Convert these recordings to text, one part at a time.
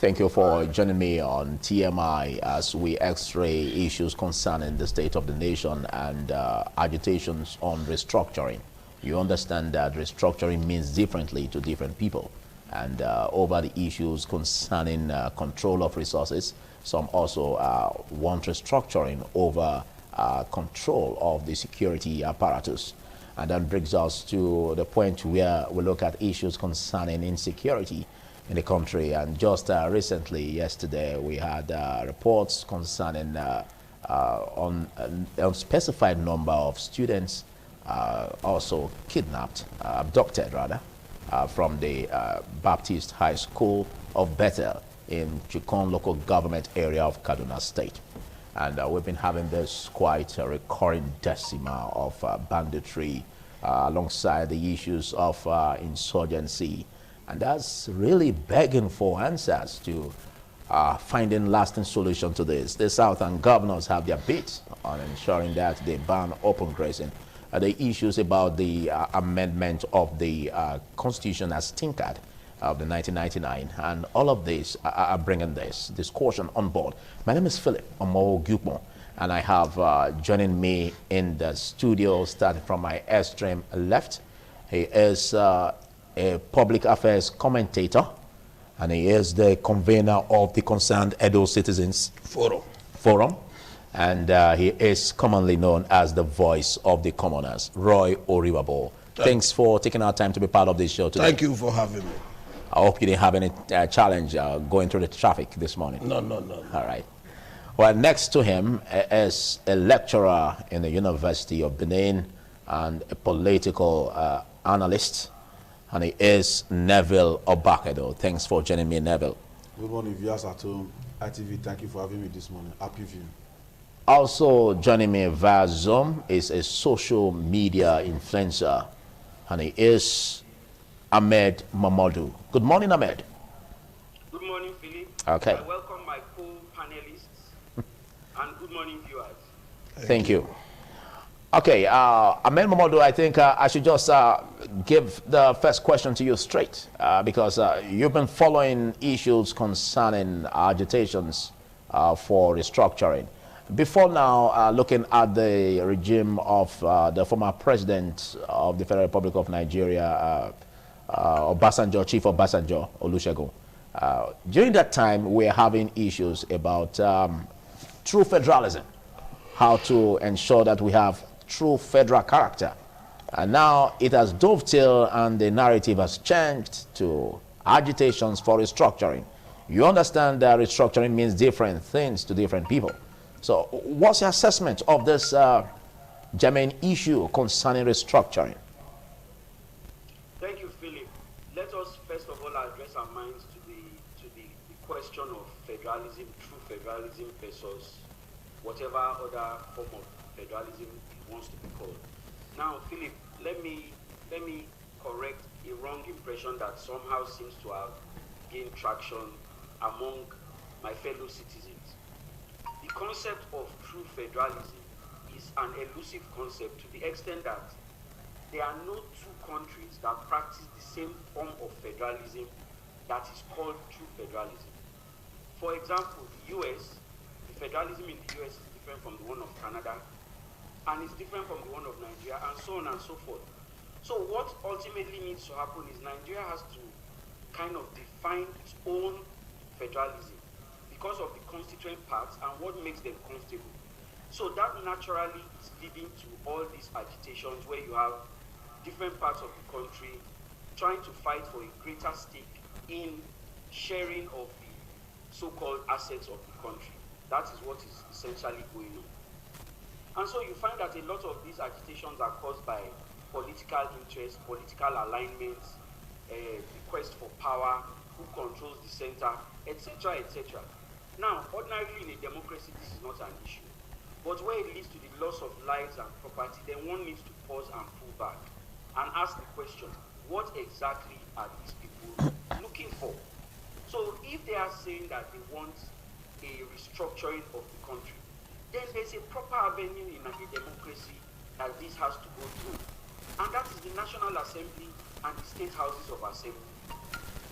Thank you for joining me on TMI as we x-ray issues concerning the state of the nation and agitations on restructuring. You understand that restructuring means differently to different people. And over the issues concerning control of resources, some also want restructuring over control of the security apparatus. And that brings us to the point where we look at issues concerning insecurity in the country. And just recently, yesterday, we had reports concerning on an unspecified number of students also kidnapped, abducted rather, from the Baptist High School of Bethel in Chukon local government area of Kaduna State. And we've been having this quite a recurring decima of banditry alongside the issues of insurgency. And that's really begging for answers to finding lasting solution to this. The Southern governors have their bit on ensuring that they ban open grazing. The issues about the amendment of the Constitution as tinkered of the 1999, and all of this are bringing this discussion on board. My name is Philip Omo, and I have joining me in the studio, starting from my extreme left. He is a public affairs commentator, and he is the convener of the Concerned Edo Citizens Forum. And he is commonly known as the voice of the commoners, Roy Oribabo. Thanks for taking our time to be part of this show today. Thank you for having me. I hope you didn't have any challenge going through the traffic this morning. No. All right. Well, next to him is a lecturer in the University of Benin and a political analyst, and he is Neville Obakedo. Thanks for joining me, Neville. Good morning, viewers at home. ITV, thank you for having me this morning. Happy viewing. Also joining me via Zoom is a social media influencer, and he is Ahmed Mamadou. Good morning, Ahmed. Good morning, Philip. Okay. I welcome my co-panelists and good morning, viewers. Thank you. Okay, Ahmed Mamadou, I think I should just give the first question to you straight because you've been following issues concerning agitations for restructuring. Before now, looking at the regime of the former president of the Federal Republic of Nigeria, Obasanjo, Chief Obasanjo, Olusegun, during that time, we were having issues about true federalism, how to ensure that we have true federal character. And now it has dovetailed and the narrative has changed to agitations for restructuring. You understand that restructuring means different things to different people. So what's your assessment of this germane issue concerning restructuring? Thank you, Philip. Let us first of all address our minds to the question of federalism, true federalism versus whatever other form of federalism it wants to be called. Now, Philip, let me correct a wrong impression that somehow seems to have gained traction among my fellow citizens. The concept of true federalism is an elusive concept to the extent that there are no two countries that practice the same form of federalism that is called true federalism. For example, the US, the federalism in the US is different from the one of Canada, and it's different from the one of Nigeria, and so on and so forth. So what ultimately needs to happen is Nigeria has to kind of define its own federalism because of the constituent parts and what makes them comfortable. So that naturally is leading to all these agitations where you have different parts of the country trying to fight for a greater stake in sharing of the so-called assets of the country. That is what is essentially going on. And so you find that a lot of these agitations are caused by political interests, political alignments, the quest for power, who controls the center, etc., etc. Now, ordinarily in a democracy, this is not an issue. But where it leads to the loss of lives and property, then one needs to pause and pull back and ask the question, what exactly are these people looking for? So if they are saying that they want a restructuring of the country, then there's a proper avenue in a democracy that this has to go through. And that is the National Assembly and the state houses of assembly.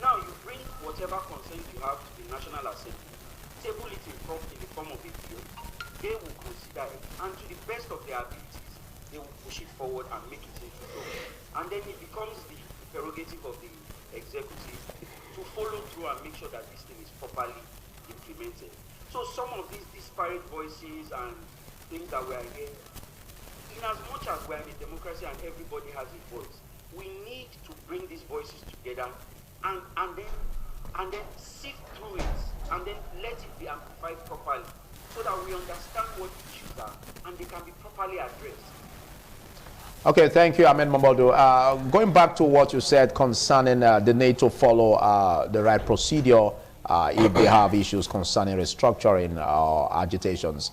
Now you bring what whatever concerns you have to the National Assembly, table it in the form of a bill. They will consider it, and to the best of their abilities, they will push it forward and make it into law. And then it becomes the prerogative of the executive to follow through and make sure that this thing is properly implemented. So some of these disparate voices and things that we are hearing, in as much as we are in a democracy and everybody has a voice, we need to bring these voices together and then sift through it and then let it be amplified properly so that we understand what issues are and they can be properly addressed. Okay, thank you, Ahmed Mamodu. Going back to what you said concerning the need to follow the right procedure if they have issues concerning restructuring or agitations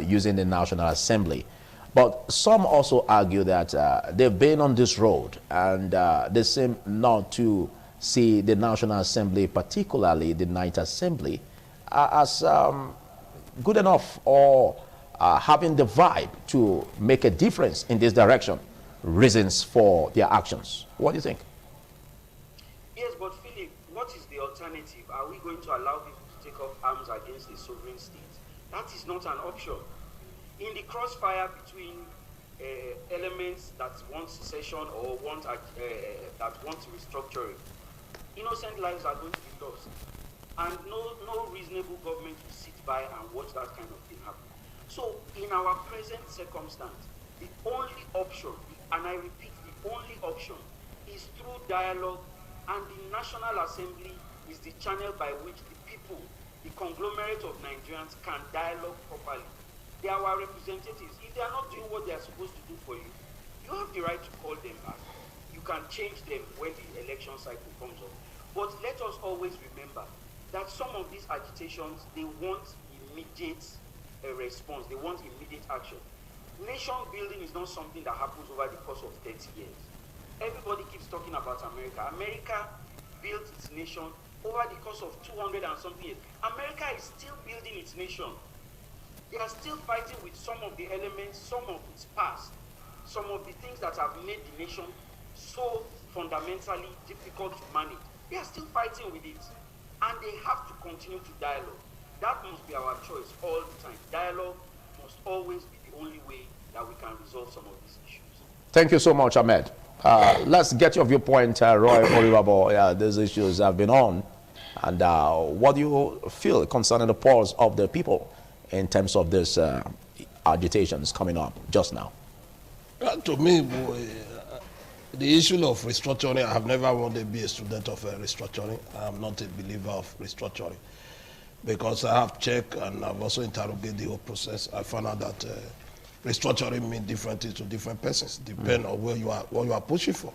using the National Assembly. But some also argue that they've been on this road and they seem not to see the National Assembly, particularly the Ninth Assembly, as good enough or having the vibe to make a difference in this direction, reasons for their actions. What do you think? Yes, but Philip, what is the alternative? Are we going to allow people to take up arms against a sovereign state? That is not an option. In the crossfire between elements that want secession or that want restructuring, innocent lives are going to be lost. And no reasonable government will sit by and watch that kind of thing happen. So in our present circumstance, the only option, and I repeat, the only option is through dialogue, and the National Assembly is the channel by which the people, the conglomerate of Nigerians, can dialogue properly. They are our representatives. If they are not doing what they are supposed to do for you, you have the right to call them back. You can change them when the election cycle comes up. But let us always remember that some of these agitations, they want immediate response. They want immediate action. Nation building is not something that happens over the course of 30 years. Everybody keeps talking about America. America built its nation over the course of 200 and something years. America is still building its nation. They are still fighting with some of the elements, some of its past, some of the things that have made the nation so fundamentally difficult to manage. They are still fighting with it, and they have to continue to dialogue. That must be our choice all the time. Dialogue must always be the only way that we can resolve some of these issues. Thank you so much, Ahmed. Let's get your viewpoint, Roy Olivabo. These issues have been on, and what do you feel concerning the pulse of the people in terms of this agitations coming up just now? To me, the issue of restructuring, I have never wanted to be a student of restructuring. I'm not a believer of restructuring because I have checked and I've also interrogated the whole process. I found out that restructuring means different things to different persons, depending on what you are pushing for.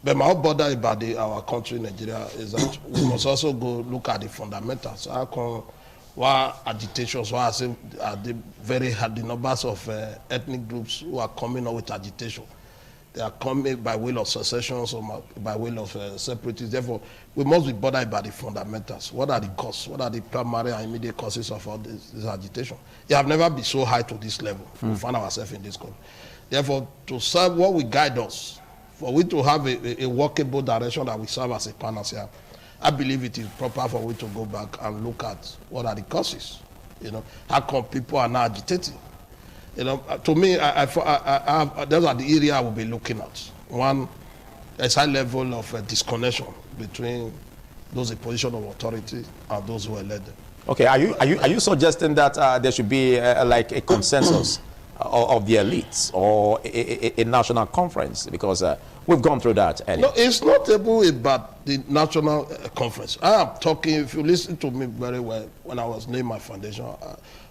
But my whole bother about our country, Nigeria, is that we must also go look at the fundamentals. How come why agitations, why I say are the numbers of ethnic groups who are coming up with agitation? They are coming by will of secession or by will of separatists. Therefore, we must be bothered by the fundamentals. What are the causes? What are the primary and immediate causes of all this agitation? They have never been so high to this level. We find ourselves in this country. Therefore, to serve what will guide us, for we to have a workable direction that we serve as a panacea, I believe it is proper for we to go back and look at what are the causes. How come people are not agitating? To me, those are the area I will be looking at. One, there's high level of disconnection between those in position of authority and those who are led them. Okay, are you suggesting that there should be like a consensus of the elites or a national conference? Because we've gone through that earlier. No, it's not about the national conference. I am talking, if you listen to me very well, when I was naming my foundation,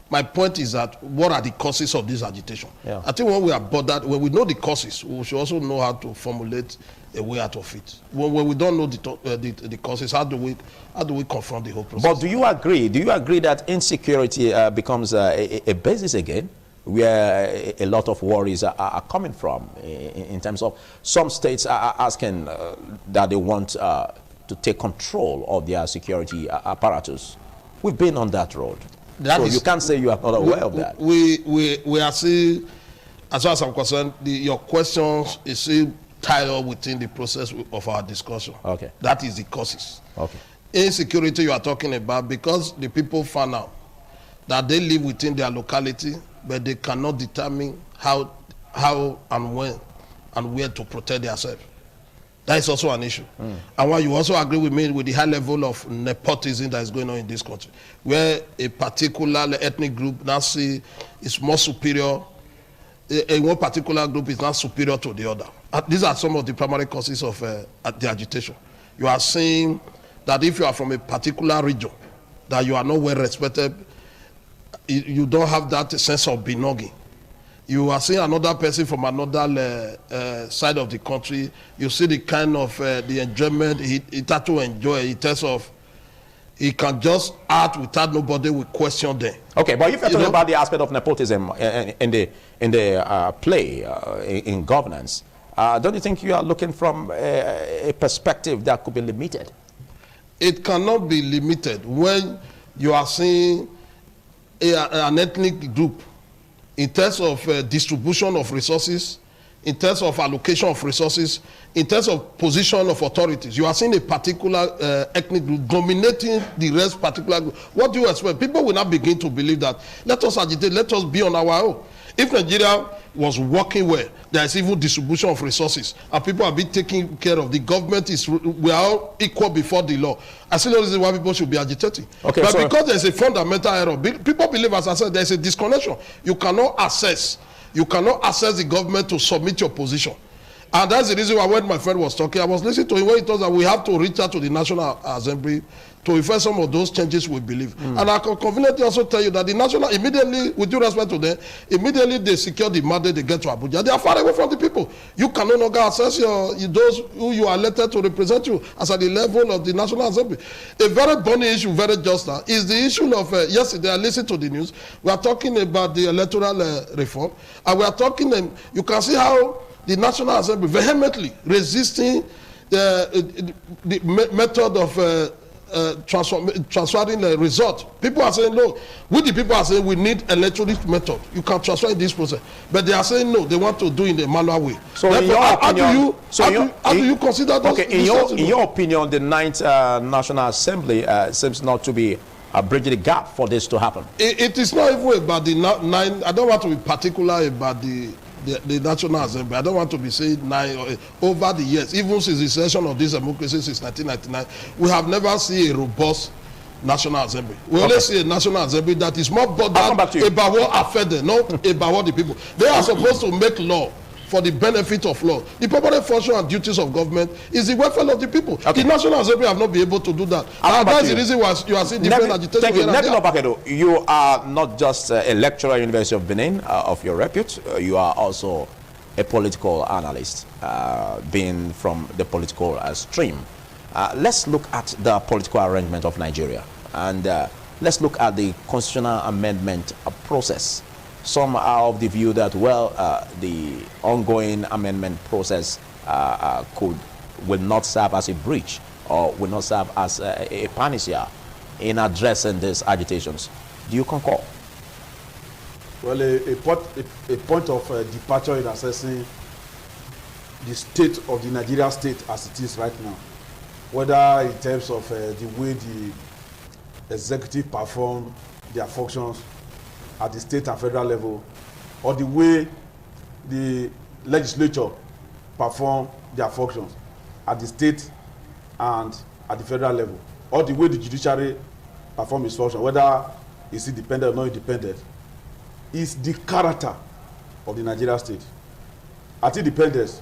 my point is that what are the causes of this agitation? Yeah. I think when we are bothered, when we know the causes, we should also know how to formulate a way out of it. When we don't know the causes, how do we confront the whole process? But do you agree that insecurity becomes a basis again, where a lot of worries are coming from, in terms of some states are asking that they want to take control of their security apparatus? We've been on that road. So you can't say you are not aware of that. We are still, as far as I'm concerned, your questions is still tied up within the process of our discussion. Okay. That is the causes. Okay. insecurity you are talking about, because the people found out that they live within their locality, but they cannot determine how and when and where to protect themselves. That is also an issue. And why you also agree with me with the high level of nepotism that is going on in this country, where a particular ethnic group now see is more superior, one particular group is not superior to the other. These are some of the primary causes of the agitation. You are seeing that if you are from a particular region, that you are not well respected, you don't have that sense of belonging. You are seeing another person from another side of the country, you see the kind of the enjoyment he had to enjoy in terms of he can just act without nobody will question them. Okay, but if you're talking about the aspect of nepotism in the play in governance, don't you think you are looking from a perspective that could be limited? It cannot be limited when you are seeing an ethnic group in terms of distribution of resources, in terms of allocation of resources, in terms of position of authorities. You are seeing a particular ethnic group dominating the rest particular group. What do you expect? People will not begin to believe that, let us agitate, let us be on our own. If Nigeria was working well, there is even distribution of resources, and people are being taken care of. The government we are all equal before the law. I see no reason why people should be agitating. Okay, but because there is a fundamental error, people believe, as I said, there is a disconnection. You cannot access the government to submit your position. And that's the reason why when my friend was talking, I was listening to him when he told us that we have to reach out to the National Assembly to effect some of those changes we believe. And I can conveniently also tell you that the National, immediately, with due respect to them, immediately they secure the mandate, they get to Abuja. They are far away from the people. You can no longer access those who you are elected to represent you as at the level of the National Assembly. A very burning issue, very just now, is the issue of, yesterday I listened to the news, we are talking about the electoral reform, and we are talking, you can see how the National Assembly vehemently resisting the method of transferring the result. People are saying no. The people are saying we need electronic method. You can transfer in this process, but they are saying no. They want to do it in the manual way. So, in your opinion, how do you consider those? Okay, in your opinion, the 9th National Assembly seems not to be bridging the gap for this to happen. It is not even about the 9. I don't want to be particular about the National Assembly. I don't want to be saying 9 over the years, even since the session of this democracy since 1999, we have never seen a robust National Assembly. We only see a National Assembly that is more bothered about what affects them, not about what the people. They are supposed to make law for the benefit of law. The primary function and duties of government is the welfare of the people. Okay. The National Assembly have not been able to do that. And that's the reason why you are seeing different agitation. Thank you. You are not just a lecturer at University of Benin of your repute. You are also a political analyst, being from the political stream. Let's look at the political arrangement of Nigeria. And let's look at the constitutional amendment process. Some are of the view that, well, the ongoing amendment process will not serve as a breach or will not serve as a panacea in addressing these agitations. Do you concur? Well, a point of departure in assessing the state of the Nigeria state as it is right now, whether in terms of the way the executive perform their functions at the state and federal level, or the way the legislature perform their functions at the state and at the federal level, or the way the judiciary perform its function, whether it's independent or not independent, is the character of the Nigeria state. At independence,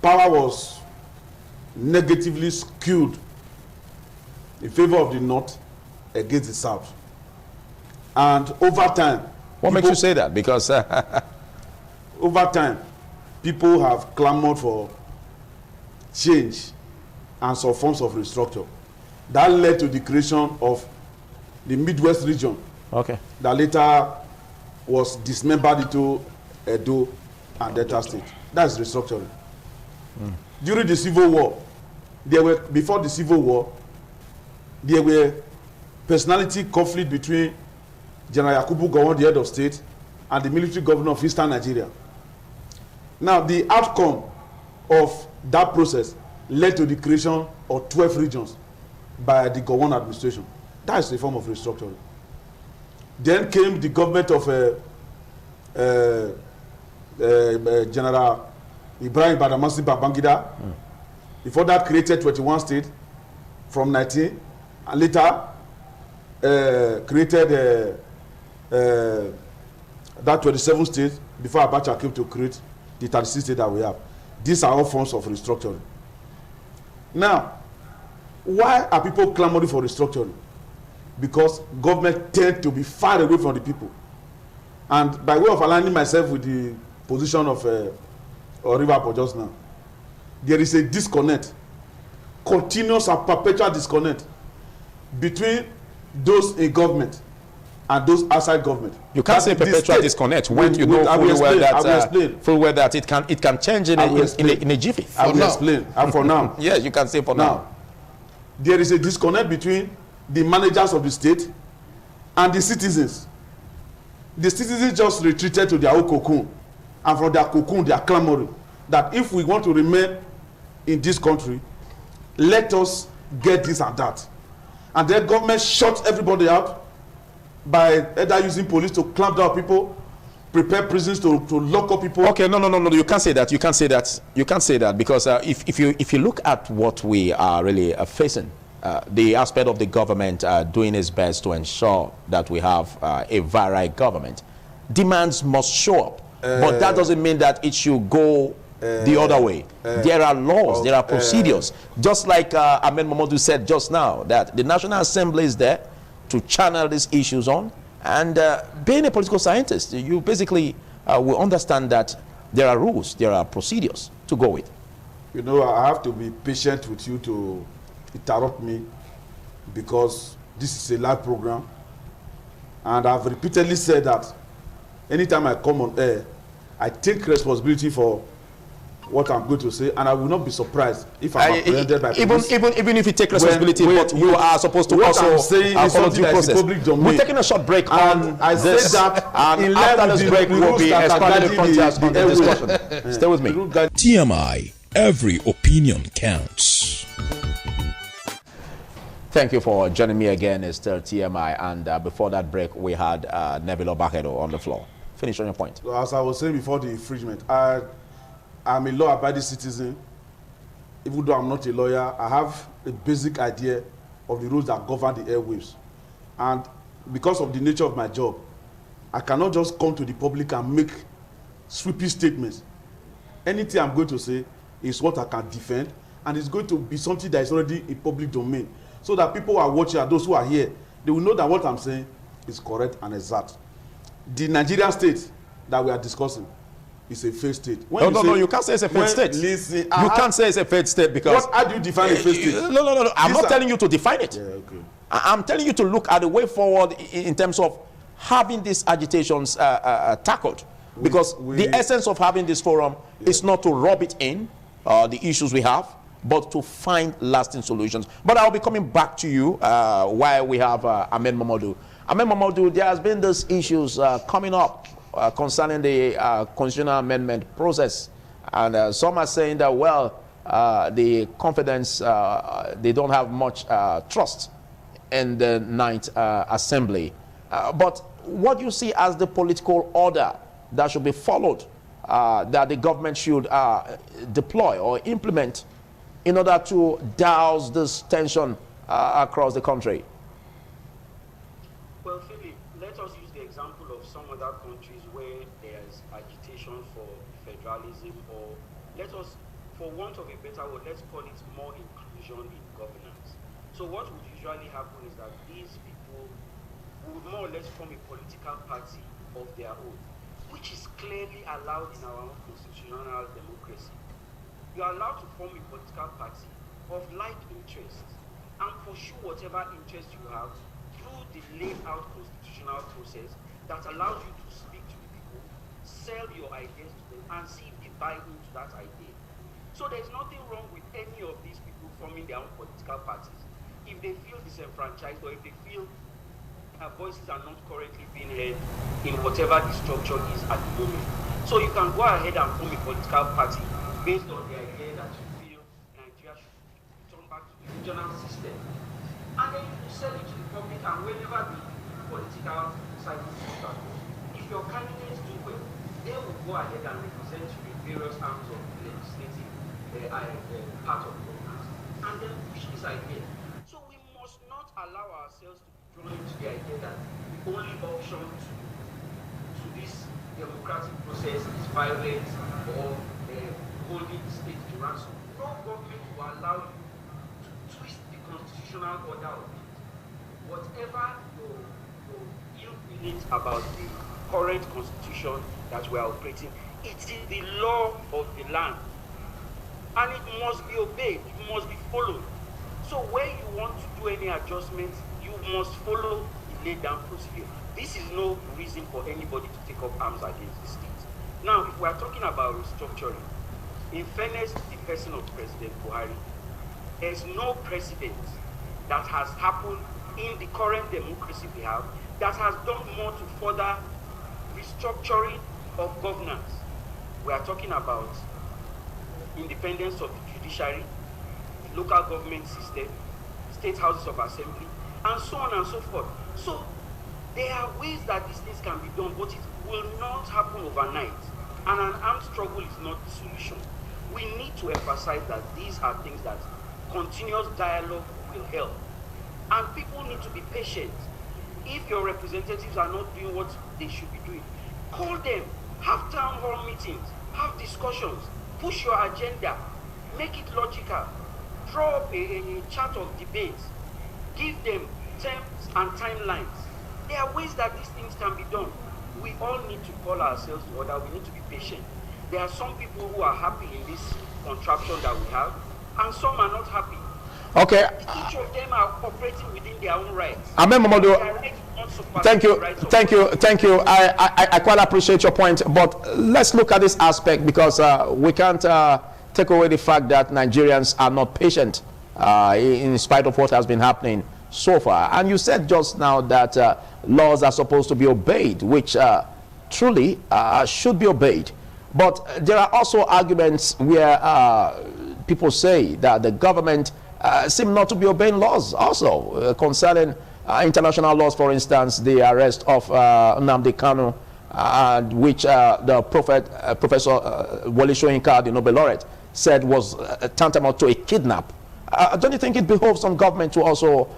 power was negatively skewed in favor of the North against the South. And over time... What makes you say that? Because... over time, people have clamored for change and some forms of restructure. That led to the creation of the Midwest region. Okay. That later was dismembered into Edo and Delta State. That's restructuring. During the Civil War, before the Civil War, there were personality conflict between General Yakubu Gowon, the head of state, and the military governor of Eastern Nigeria. Now, the outcome of that process led to the creation of 12 regions. by the Gowon administration. That is a form of restructuring. Then came the government of General Ibrahim Badamasi Babangida. Before that, created 21 states from 19, and later created that 27 states before Abacha came to create the 36 states that we have. These are all forms of restructuring. Now, why are people clamoring for restructuring? Because government tend to be far away from the people. And by way of aligning myself with the position of River just now, there is a disconnect, continuous and perpetual disconnect between those in government and those outside government. You can't say perpetual disconnect when you know fully well that it can change in a jiffy. I will explain. And for now. Yes, you can say for now. There is a disconnect between the managers of the state and the citizens. The citizens just retreated to their own cocoon, and from their cocoon they are clamoring that if we want to remain in this country, let us get this and that. And then government shuts everybody out by either using police to clamp down people, prepare prisons to lock up people. Okay, no, you can't say that. You can't say that. You can't say that because if you look at what we are really facing, the aspect of the government doing its best to ensure that we have a varied government, demands must show up. But that doesn't mean that it should go the other way. There are laws, there are procedures. Just like Ahmed Mamadou said just now, that the National Assembly is there to channel these issues on. And being a political scientist, you basically will understand that there are rules, there are procedures to go with. You know, I have to be patient with you to interrupt me because this is a live program. And I've repeatedly said that anytime I come on air, I take responsibility for what I'm going to say, and I will not be surprised if I'm apprehended by police. Even if you take responsibility, but you are supposed to what also I'm saying is follow due process. Public domain. We're taking a short break on I this, said that and after this break we'll be expanding frontiers on the discussion. Stay with me. TMI, every opinion counts. Thank you for joining me again. It's still TMI, and before that break we had Nebilo Bakedo on the floor. Finish on your point. So as I was saying before the infringement, I'm a law-abiding citizen. Even though I'm not a lawyer, I have a basic idea of the rules that govern the airwaves. And because of the nature of my job, I cannot just come to the public and make sweeping statements. Anything I'm going to say is what I can defend, and it's going to be something that is already in public domain, so that people who are watching and those who are here, they will know that what I'm saying is correct and exact. The Nigerian state that we are discussing is a failed state. No, you can't say it's a failed state. Listen, you can't say it's a failed state because... How do you define a failed state? No. I'm not telling you to define it. Yeah, okay. I'm telling you to look at the way forward in terms of having these agitations tackled. Because the essence of having this forum is not to rub it in, the issues we have, but to find lasting solutions. But I'll be coming back to you while we have Ahmed Mamadou. Ahmed Mamadou, there has been these issues coming up concerning the constitutional amendment process. And some are saying that, well, the confidence, they don't have much trust in the Ninth Assembly. But what do you see as the political order that should be followed, that the government should deploy or implement in order to douse this tension across the country? Well, Philip, let us use the example of some other countries where there's agitation for federalism, or let us, for want of a better word, let's call it more inclusion in governance. So what would usually happen is that these people would more or less form a political party of their own, which is clearly allowed in our own constitutional democracy. You are allowed to form a political party of like interests and pursue whatever interest you have through the laid out constitutional process that allows you to speak to the people, sell your ideas to them, and see if they buy into that idea. So there's nothing wrong with any of these people forming their own political parties if they feel disenfranchised, or if they feel their voices are not currently being heard in whatever the structure is at the moment. So you can go ahead and form a political party based on the idea that you feel Nigeria should return back to the regional system sell it to the public, and whenever the political cycle starts, if your candidates do well, they will go ahead and represent the various arms of the legislative part of government, and then push this idea. So we must not allow ourselves to be drawn into the idea that the only option to this democratic process is violence or holding the state to ransom. No government will allow you to twist the constitutional order of it. Whatever your ill feelings about the current constitution that we are operating, it is the law of the land. And it must be obeyed, it must be followed. So when you want to do any adjustments, you must follow the laid down procedure. This is no reason for anybody to take up arms against the state. Now, if we are talking about restructuring, in fairness to the person of President Buhari, there is no precedent that has happened in the current democracy we have that has done more to further restructuring of governance. We are talking about independence of the judiciary, the local government system, state houses of assembly, and so on and so forth. So there are ways that these things can be done, but it will not happen overnight. And an armed struggle is not the solution. We need to emphasize that these are things that continuous dialogue will help. And people need to be patient. If your representatives are not doing what they should be doing, call them, have town hall meetings, have discussions, push your agenda, make it logical, draw up a chart of debates, give them terms and timelines. There are ways that these things can be done. We all need to call ourselves to order. We need to be patient. There are some people who are happy in this contraption that we have, and some are not happy. Okay. Each of them are operating within their own rights. Amen, Mamadou. Thank you. I quite appreciate your point, but let's look at this aspect, because we can't take away the fact that Nigerians are not patient in spite of what has been happening so far. And you said just now that laws are supposed to be obeyed, which truly should be obeyed. But there are also arguments where people say that the government seem not to be obeying laws also concerning international laws. For instance, the arrest of Nnamdi Kanu, which the Professor Wole Soyinka, the Nobel laureate, said was tantamount to a kidnap. Don't you think it behoves on government to also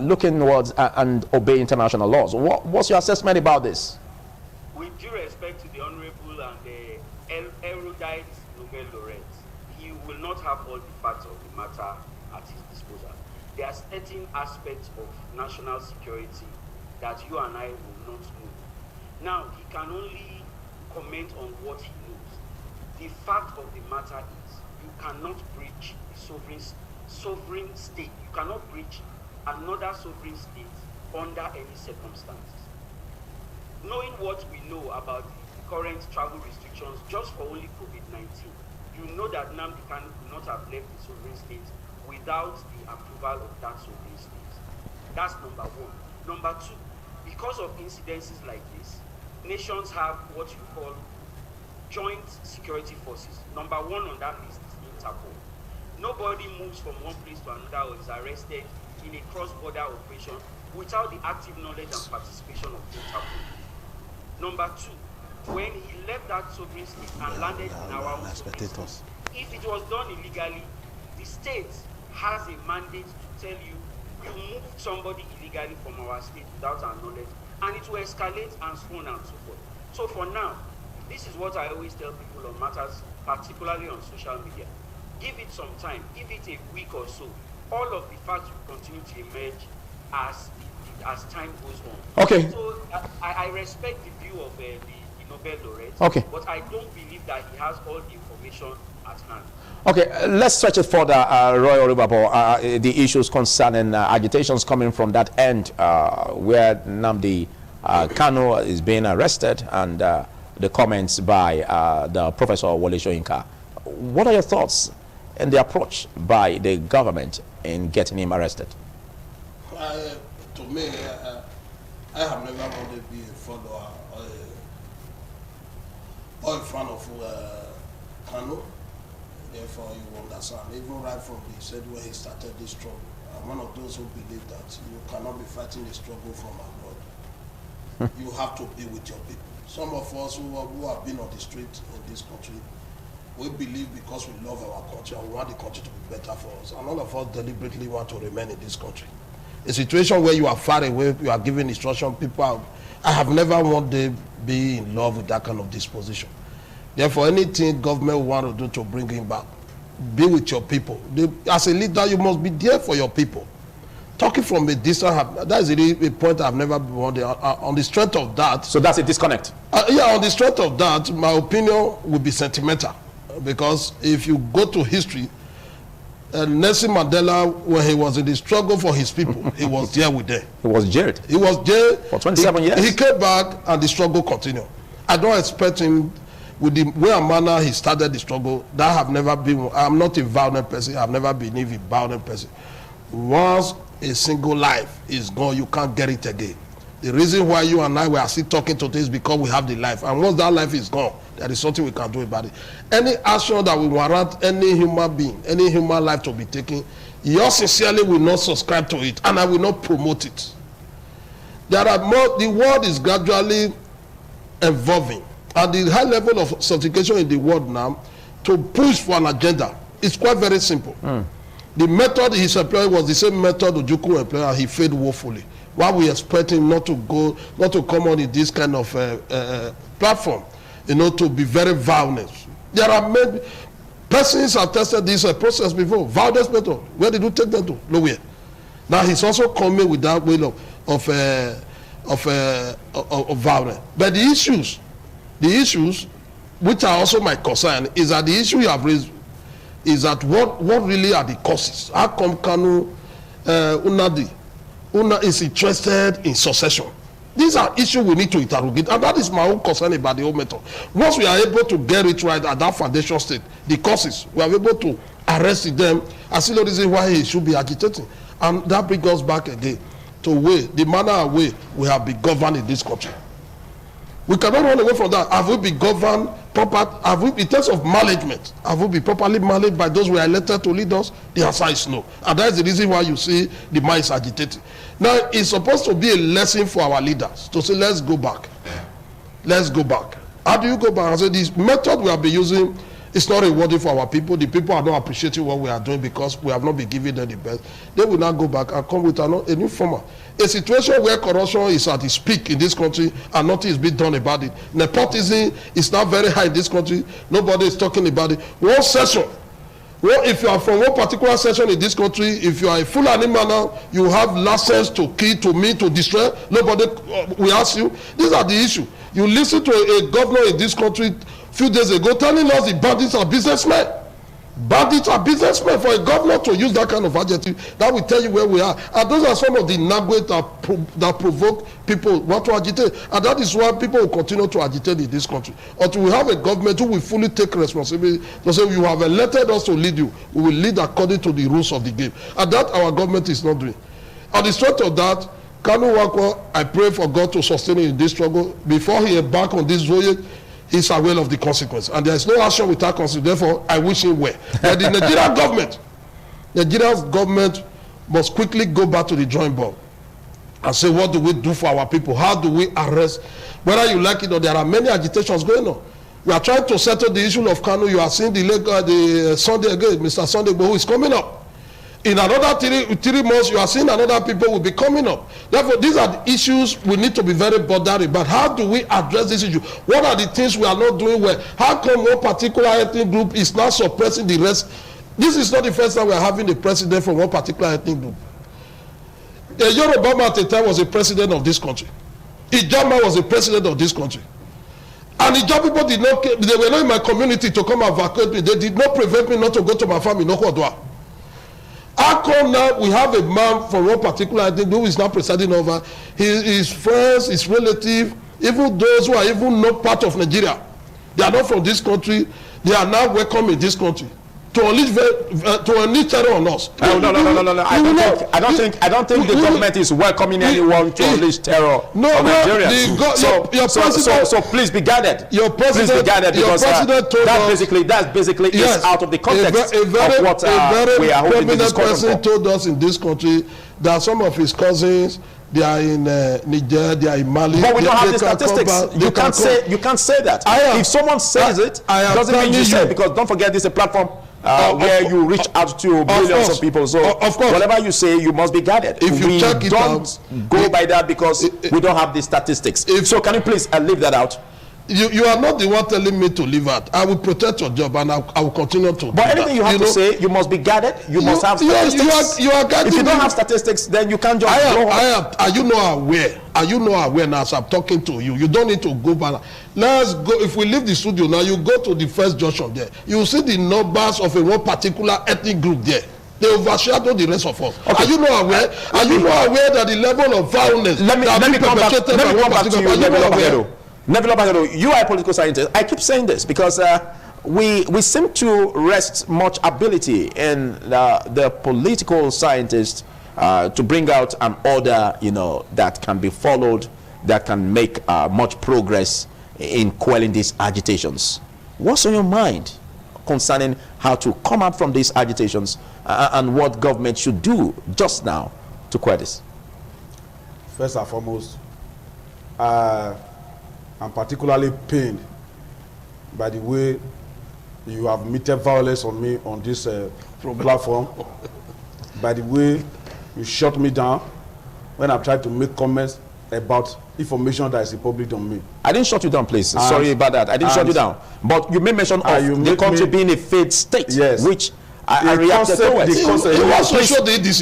look inwards and obey international laws? What's your assessment about this? With due respect to the honorable and the erudite Nobel laureate, he will not have all the facts of the matter at his disposal. There are certain aspects of national security that you and I will not know. Now, he can only comment on what he knows. The fact of the matter is, you cannot breach the sovereign state. You cannot breach another sovereign state under any circumstances. Knowing what we know about the current travel restrictions just for only COVID-19, you know that Nnamdi Kanu could not have left the sovereign state without the approval of that sovereign state. That's number one. Number two, because of incidences like this, nations have what you call joint security forces. Number one on that list is Interpol. Nobody moves from one place to another or is arrested in a cross-border operation without the active knowledge and participation of Interpol. Number two, when he left that sovereign state and landed in our own sovereign state, if it was done illegally, the state has a mandate to tell you, you moved somebody illegally from our state without our knowledge, and it will escalate and so on and so forth. So for now, this is what I always tell people on matters, particularly on social media. Give it some time, give it a week or so. All of the facts will continue to emerge as time goes on. Okay. So I respect the view of the Nobel laureate, okay, but I don't believe that he has all the information at hand. Okay, let's stretch it further, Roy Oribabo, the issues concerning agitations coming from that end where Nnamdi Kanu is being arrested, and the comments by the Professor Wole Soyinka. What are your thoughts in the approach by the government in getting him arrested? To me, I have never wanted to be a follower or a fan of Kanu. Therefore, you understand, even right from the said where he started this struggle, I'm one of those who believe that you cannot be fighting the struggle from abroad. You have to be with your people. Some of us who have been on the street in this country, we believe because we love our country and we want the country to be better for us. And none of us deliberately want to remain in this country. A situation where you are far away, you are giving instruction, I have never wanted to be in love with that kind of disposition. Therefore, anything government want to do to bring him back, be with your people. As a leader, you must be there for your people. Talking from a distance, that is a point I've never been on the strength of that. So that's a disconnect? Yeah, on the strength of that, my opinion would be sentimental. Because if you go to history, Nelson Mandela, when he was in the struggle for his people, he was there with them. He was jailed? He was jailed. For 27 years? He came back and the struggle continued. I don't expect him, with the way and manner he started the struggle, that have never been, I'm not a violent person, I've never been a violent person. Once a single life is gone, you can't get it again. The reason why you and I were still talking today is because we have the life. And once that life is gone, there is something we can do about it. Any action that will warrant any human being, any human life to be taken, yours sincerely will not subscribe to it, and I will not promote it. There are more, the world is gradually evolving, and the high level of sophistication in the world now to push for an agenda is quite very simple. The method he's employing was the same method Ojukwu employed, and he failed woefully. Why we expect him not to come on in this kind of platform, to be very violent. There are many persons have tested this process before. Violence method. Where did you take them to? Nowhere. Now he's also coming with that way of violence. But the issues, which are also my concern, is that the issue you have raised is that what really are the causes? How come Kanu Una is interested in succession? These are issues we need to interrogate, and that is my own concern about the whole method. Once we are able to get it right at that foundation state, the causes, we are able to arrest them. I see no reason why he should be agitating. And that brings us back again to the manner and way we have been governed in this country. We cannot run away from that. Have we been governed proper? In terms of management, have we been properly managed by those who are elected to lead us? The answer is no. And that is the reason why you see the mind is agitated. Now, it's supposed to be a lesson for our leaders to say, let's go back. Let's go back. How do you go back? I say, this method we have been using is not rewarding for our people. The people are not appreciating what we are doing because we have not been giving them the best. They will now go back and come with a new format. A situation where corruption is at its peak in this country and nothing is being done about it. Nepotism is now very high in this country. Nobody is talking about it. One session. Well, if you are from one particular section in this country, if you are a full animal now, you have license to kill, to mean, to destroy. Nobody will ask you. These are the issues. You listen to a governor in this country a few days ago telling us the bandits are businessmen. Bandits are businessmen. For a governor to use that kind of adjective, that will tell you where we are. And those are some of the language that provoke people want to agitate. And that is why people will continue to agitate in this country. Until we have a government who will fully take responsibility to say, you have elected us to lead you. We will lead according to the rules of the game. And that our government is not doing. On the strength of that, Kanu Wakwa, I pray for God to sustain him in this struggle. Before he embark on this voyage, he's aware of the consequence, and there is no action without consequence. Therefore, I wish him well. But the Nigeria's government must quickly go back to the drawing board and say, what do we do for our people? How do we arrest? Whether you like it or there are many agitations going on. We are trying to settle the issue of Kanu. You are seeing the Sunday again, Mr. Sunday, who is coming up. In another three months, you are seeing another people will be coming up. Therefore, these are the issues we need to be very bothered about. How do we address this issue? What are the things we are not doing well? How come one particular ethnic group is not suppressing the rest? This is not the first time we are having a president from one particular ethnic group. Yoruba man at the time was a president of this country. Ijama was a president of this country. And Ijama people they were not in my community to come and vacate me. They did not prevent me not to go to my farm in Okodwa. How come now we have a man from one particular ethnic who is now presiding over his friends, his relatives, even those who are even not part of Nigeria. They are not from this country. They are now welcome in this country. to unleash terror on us. No. I don't think the government is welcoming anyone to unleash terror on Nigerians. So please be guarded. Your president, please be guarded, because that basically is out of the context of what we are holding the discussion for. A person told us in this country that some of his cousins, they are in Niger, they are in Mali. But we don't have the statistics. You can't say that. If someone says it, doesn't mean you say it, because don't forget this is a platform where you reach out to millions of people. So whatever you say, you must be guarded. If you check it out, go by that, because we don't have the statistics. So can you please leave that out? You are not the one telling me to leave out. I will protect your job, and I will continue to. But anything you have to say, you must be guarded. You must have statistics. You are guarding. If you don't have statistics, then you can't just go on. Are you not aware? Are you not aware now as I'm talking to you? You don't need to go back. Let's go. If we leave the studio now, you go to the first junction there. You see the numbers of one particular ethnic group there. They overshadow the rest of us. Okay. Are you not aware? Are you not aware that the level of violence let me come back to you, Neville Obagado, you are a political scientist. I keep saying this because we seem to rest much ability in the political scientists to bring out an order, that can be followed, that can make much progress in quelling these agitations. What's on your mind concerning how to come out from these agitations and what government should do just now to quell this? First and foremost, I'm particularly pained by the way you have meted violence on me on this platform, by the way you shut me down when I tried to make comments about information that is in public domain. I didn't shut you down, please. Sorry about that. I didn't shut you down. But you made mention of the country being a failed state, yes, which I reacted towards.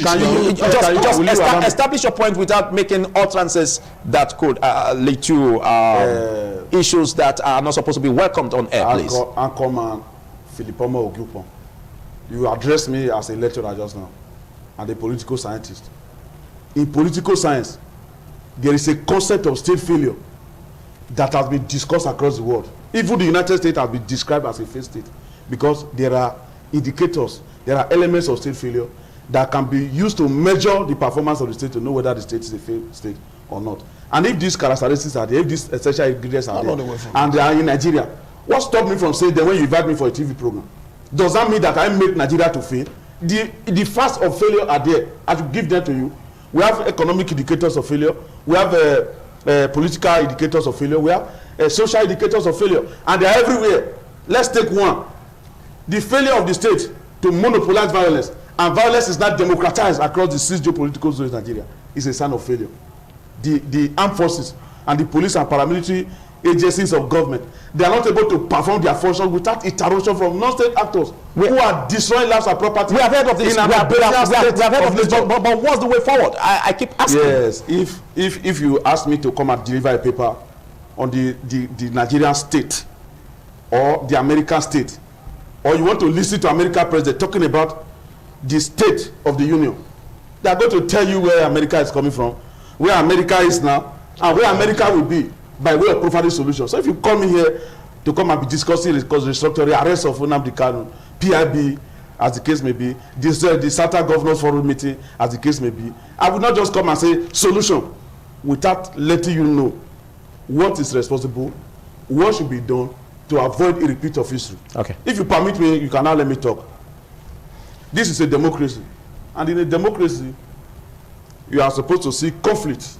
Can you just establish your point without making utterances that could lead to issues that are not supposed to be welcomed on air, please? Anchorman Philipoma Ogupon, you addressed me as a lecturer just now and a political scientist. In political science, there is a concept of state failure that has been discussed across the world. Even the United States has been described as a failed state because there are indicators, there are elements of state failure that can be used to measure the performance of the state to know whether the state is a failed state or not. And if these characteristics are there, if these essential ingredients are there, and they are in Nigeria, what stopped me from saying that when you invite me for a TV program? Does that mean that I make Nigeria to fail? The facts of failure are there. I should give them to you. We have economic indicators of failure. We have political indicators of failure. We have social indicators of failure. And they are everywhere. Let's take one. The failure of the state to monopolize violence, and violence is not democratized across the 6 geopolitical zones in Nigeria, is a sign of failure. The armed forces and the police and paramilitary agencies of government, they are not able to perform their functions without interruption from non-state actors who are destroying lives and property. We have heard of this. We have heard of this. But what's the way forward? I keep asking. Yes, if you ask me to come and deliver a paper on the Nigerian state or the American state, or you want to listen to American president talking about the state of the union, they are going to tell you where America is coming from, where America is now, and where America will be by way of providing solutions. So if you come in here to come and be discussing restructuring, arrest of Nnamdi Kanu, PIB, as the case may be, the SATA Governors Forum meeting, as the case may be, I would not just come and say solution without letting you know what is responsible, what should be done to avoid a repeat of history. Okay. If you permit me, you can now let me talk. This is a democracy, and in a democracy, you are supposed to see conflict.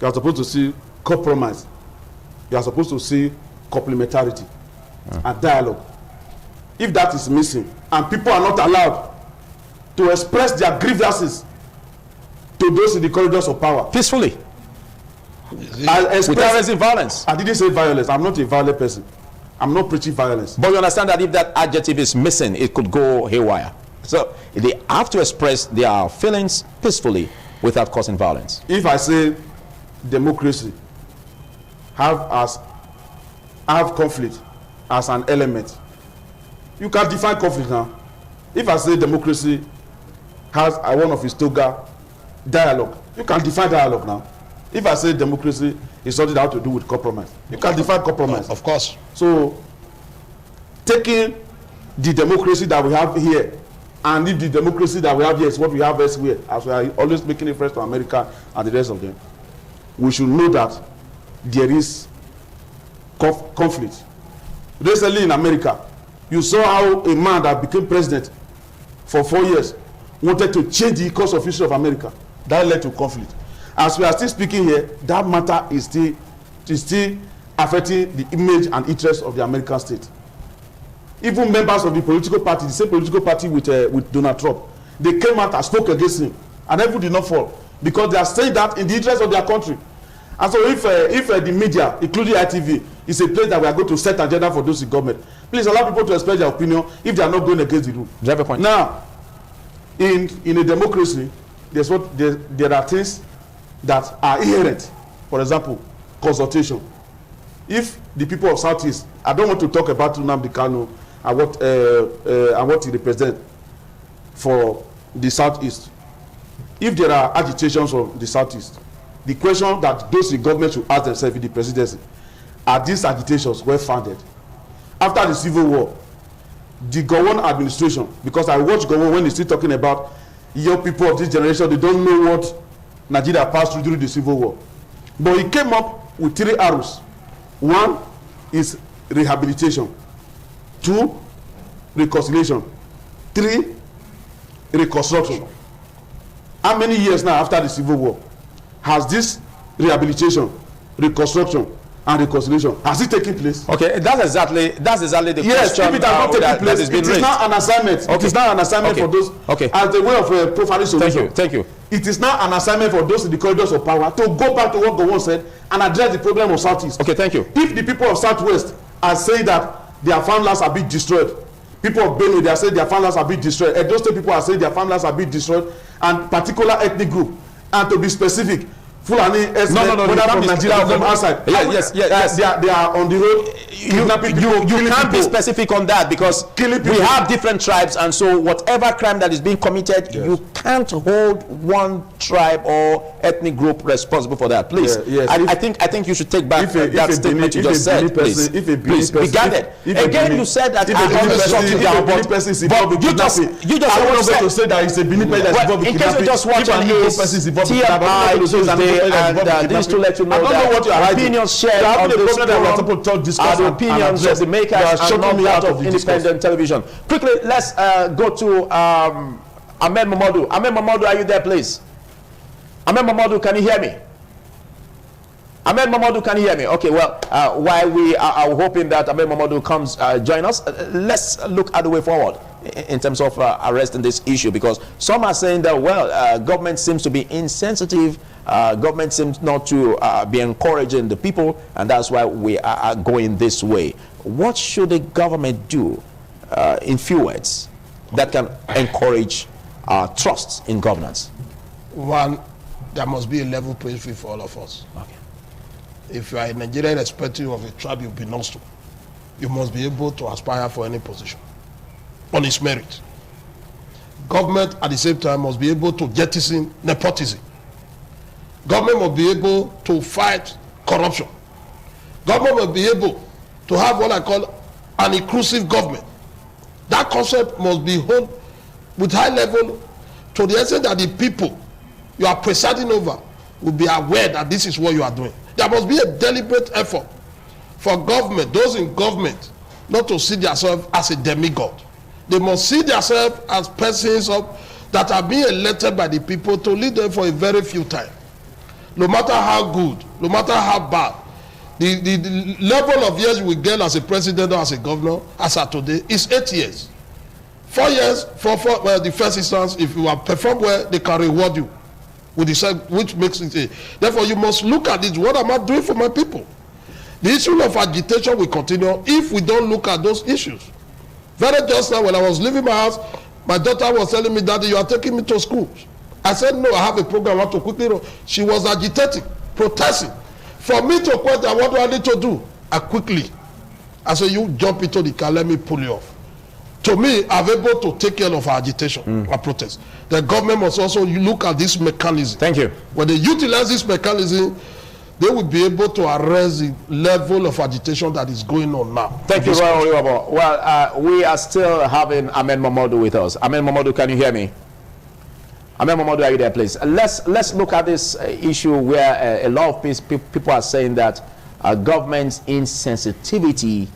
You are supposed to see compromise. You are supposed to see complementarity and dialogue. If that is missing, and people are not allowed to express their grievances to those in the corridors of power peacefully, without raising violence. I didn't say violence. I'm not a violent person. I'm not preaching violence. But you understand that if that adjective is missing, it could go haywire. So they have to express their feelings peacefully without causing violence. If I say democracy have conflict as an element, you can define conflict now. If I say democracy has one of its toga dialogue, you can define dialogue now. If I say democracy is something that has to do with compromise, you can define compromise. Of course. So taking the democracy that we have here, and if the democracy that we have here is what we have elsewhere, as we are always making reference to America and the rest of them, we should know that there is conflict. Recently in America, you saw how a man that became president for 4 years wanted to change the course of history of America. That led to conflict. As we are still speaking here, that matter is still affecting the image and interest of the American state. Even members of the political party, the same political party with Donald Trump, they came out and spoke against him, and everyone did not fall, because they are saying that in the interest of their country. And so if the media, including ITV, is a place that we are going to set agenda for those in government, please allow people to express their opinion if they are not going against the rule. Do you have a point? Now, in a democracy, there are things that are inherent. For example, consultation. If the people of Southeast, I don't want to talk about Nnamdi Kanu and what he represents for the Southeast. If there are agitations from the Southeast, the question that those in government should ask themselves in the presidency, are these agitations well founded? After the Civil War, the Gowon administration, because I watched Gowon when he's still talking about young people of this generation, they don't know what Nigeria passed through during the Civil War. But he came up with 3 arrows. 1 is rehabilitation. 2, reconciliation. 3, reconstruction. How many years now after the Civil War has this rehabilitation, reconstruction, and reconciliation, has it taken place? Okay, that's exactly the question. Yes, if it has not taken place, it is now an assignment. Okay. It is now an assignment for those as the way of profiling solution. Thank you. It is now an assignment for those in the corridors of power to go back to what Gowon said and address the problem of Southeast. Okay, thank you. If the people of Southwest are saying that their farmlands are being destroyed, people of Benue, they are saying their farmlands are being destroyed, and those people are saying their farmlands are being destroyed, and particular ethnic group, and to be specific, Fulani, whether from Nigeria or from outside. Yes. They are on the road. You can't be specific on that, because we have different tribes, and so whatever crime that is being committed, you can't hold one tribe or ethnic group responsible for that. Please, I think you should take back that statement you just said. Please, be guarded. Again, you said that I always shut you down, but you just want to say that it's a Benin person that's involved in kidnapping. In case you just want to TMI Tuesday, and these to let you know that opinions shared on this forum are the opinions of the makers and not that of independent television. Quickly, let's go to Ahmed Mamadou. Ahmed Mamadou, are you there, please? Ahmed Mamadou, can you hear me? Ahmed Mamadou, can you hear me? Okay, well, while we are hoping that Ahmed Mamadou comes join us, let's look at the way forward in terms of arresting this issue, because some are saying that, well, government seems to be insensitive, government seems not to be encouraging the people, and that's why we are going this way. What should the government do, in few words, that can encourage trust in governance? One, there must be a level playing field for all of us. Okay. If you are a Nigerian irrespective of the tribe you belong to, you must be able to aspire for any position on its merit. Government at the same time must be able to jettison nepotism. Government must be able to fight corruption. Government must be able to have what I call an inclusive government. That concept must be held with high level, to the extent that the people you are presiding over will be aware that this is what you are doing. There must be a deliberate effort for government, those in government, not to see themselves as a demigod. They must see themselves as persons that are being elected by the people to lead them for a very few time. No matter how good, no matter how bad, the level of years we get as a president or as a governor, as of today, is 8 years. 4 years for the first instance, if you have performed well, they can reward you with the, which makes it. Therefore, you must look at it. What am I doing for my people? The issue of agitation will continue if we don't look at those issues. Very just now, when I was leaving my house, my daughter was telling me, Daddy, you are taking me to school. I said, no, I have a program I want to quickly run. She was agitating, protesting. For me to question, what do I need to do? I said, you jump into the car, let me pull you off. To me, I'm able to take care of our agitation, our protest. The government must also look at this mechanism. Thank you. When they utilize this mechanism, they will be able to arrest the level of agitation that is going on now. Thank you very much. Well, we are still having Ahmed Mamadou with us. Ahmed Mamadou, can you hear me? Ahmed Mamadou, are you there, please? Let's look at this issue where a lot of people are saying that government's insensitivity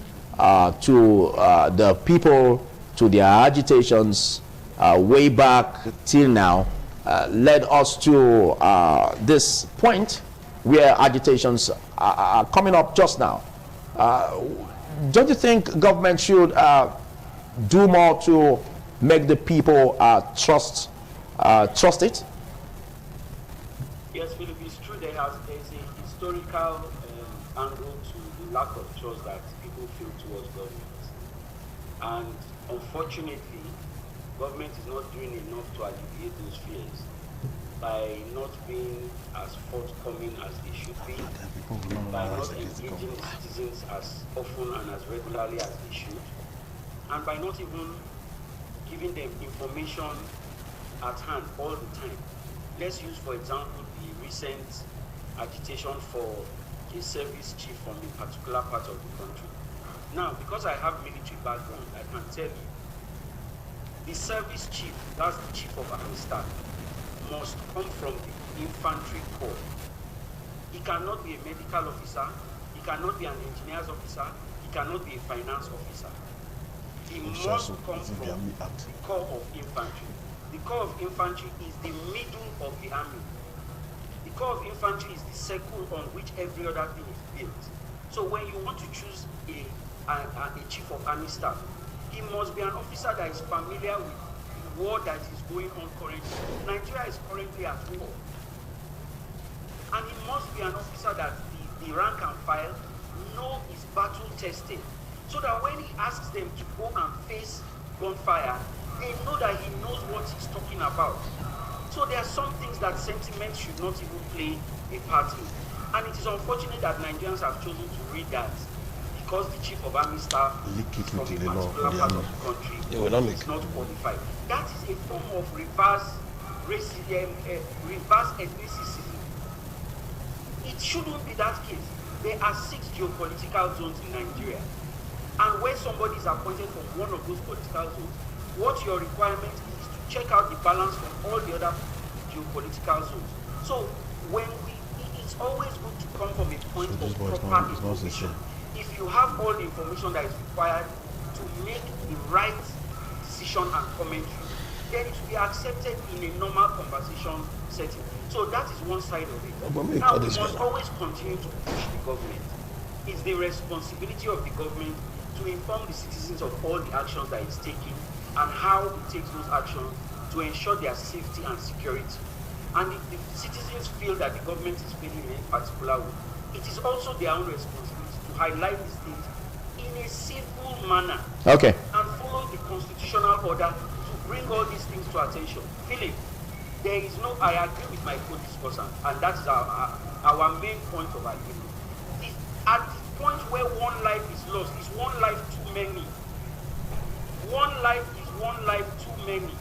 to the people, to their agitations way back till now led us to this point where agitations are coming up just now. Don't you think government should do more to make the people trust it? Yes, Philip, it's true. There's a historical angle to the lack of trust that people feel towards government. And unfortunately, government is not doing enough to alleviate those fears by not being as forthcoming as they should be, by not engaging citizens as often and as regularly as they should, and by not even giving them information at hand all the time. Let's use, for example, the recent agitation for a service chief from a particular part of the country. Now, because I have military background, I can tell you, the service chief, that's the chief of army staff, must come from the infantry corps. He cannot be a medical officer, he cannot be an engineer's officer, he cannot be a finance officer. He must come from the corps of infantry. The corps of infantry is the middle of the army. The corps of infantry is the circle on which every other thing is built. So when you want to choose a chief of army staff, he must be an officer that is familiar with the war that is going on currently. Nigeria is currently at war. And he must be an officer that the rank and file know is battle tested. So that when he asks them to go and face gunfire, they know that he knows what he's talking about. So there are some things that sentiment should not even play a part in. And it is unfortunate that Nigerians have chosen to read that because the chief of army staff from a particular part of the country is not qualified. That is a form of reverse ethnicism. It shouldn't be that case. There are 6 geopolitical zones in Nigeria. And when somebody is appointed from one of those political zones, what your requirement is to check out the balance from all the other geopolitical zones. So when it's always good to come from a point of proper information. If you have all the information that is required to make the right decision and commentary, then it will be accepted in a normal conversation setting. So that is one side of it. Now we must always continue to push the government. It's the responsibility of the government to inform the citizens of all the actions that it's taking and how it takes those actions to ensure their safety and security. And if the citizens feel that the government is failing in any particular way, it is also their own responsibility to highlight these things in a civil manner. Okay. And follow the constitutional order to bring all these things to attention. Philip, there is no, I agree with my co-discussant, and that is our main point of agreement. At the point where one life is lost, is one life too many. One life is one life too many.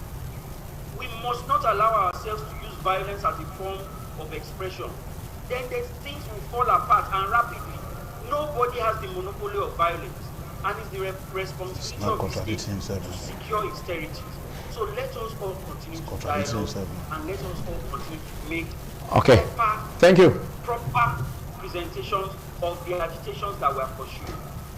We must not allow ourselves to use violence as a form of expression. Then things will fall apart and rapidly. Nobody has the monopoly of violence, and it's the responsibility of the state to secure its territories. So let us all continue to dialogue and let us all continue to make proper presentations of the agitations that we are pursuing.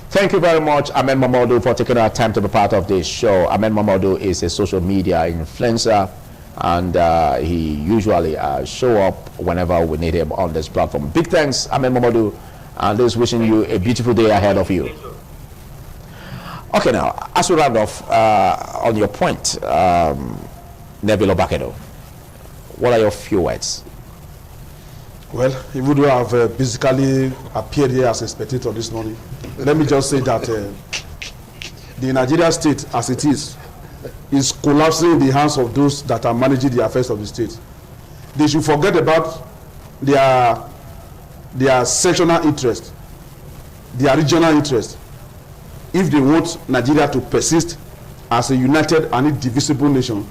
Thank you very much, Ahmed Mamadou, for taking our time to be part of this show. Ahmed Mamadou is a social media influencer, and he usually show up whenever we need him on this platform. Big thanks, Ahmed Mamadou, and just wishing you a beautiful day ahead of you. Okay, now, as we round off on your point, Neville Obakedo, what are your few words? Well, even though I've basically appeared here as a spectator this morning, let me just say that the Nigeria state, as it is collapsing in the hands of those that are managing the affairs of the state. They should forget about their sectional interest, their regional interest. If they want Nigeria to persist as a united and indivisible nation,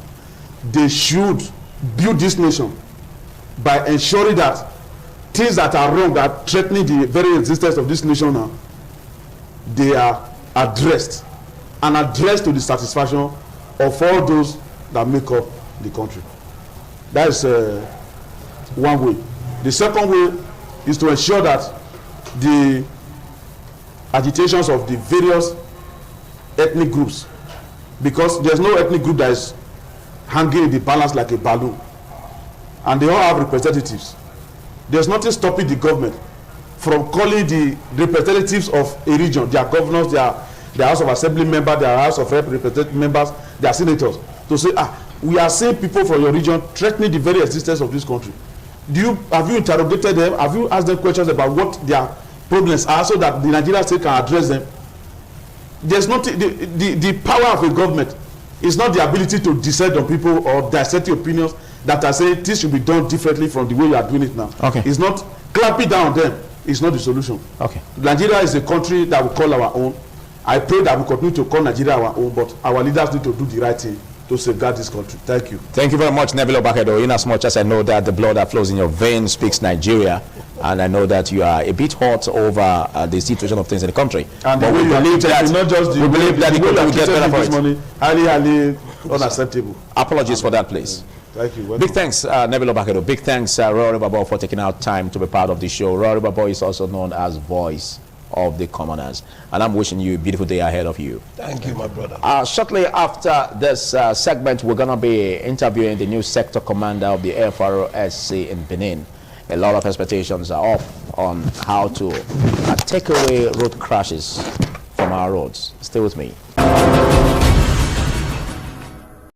they should build this nation by ensuring that things that are wrong, that are threatening the very existence of this nation now, they are addressed, and addressed to the satisfaction of all those that make up the country. That is one way. The second way is to ensure that the agitations of the various ethnic groups, because there's no ethnic group that is hanging in the balance like a balloon, and they all have representatives. There's nothing stopping the government from calling the representatives of a region, their governors, their House of Assembly members, their House of Representative members, their senators, to say, we are seeing people from your region threatening the very existence of this country. Have you interrogated them? Have you asked them questions about what their problems are, so that the Nigerian state can address them? There's not the power of a government is not the ability to decide on people or dissect opinions that are saying this should be done differently from the way you are doing it now. Okay. It's not clapping down on them. It's not the solution. Okay. Nigeria is a country that we call our own. I pray that we continue to call Nigeria our own, but our leaders need to do the right thing to safeguard this country. Thank you. Thank you very much, Nebilo Bakedo. In as much as I know that the blood that flows in your veins speaks Nigeria, and I know that you are a bit hot over the situation of things in the country. And but the way we you believe that not just the we believe that the country will get better for it. Money, highly unacceptable. Apologies for that, please. Thank you. Welcome. Big thanks, Nebilo Bakedo. Big thanks, Rory Babo, for taking out time to be part of the show. Rory Babo is also known as Voice of the Commoners, and I'm wishing you a beautiful day ahead of you. Thank you, my brother. Shortly after this segment, we're going to be interviewing the new sector commander of the FRSC in Benin. A lot of expectations are off on how to take away road crashes from our roads. Stay with me.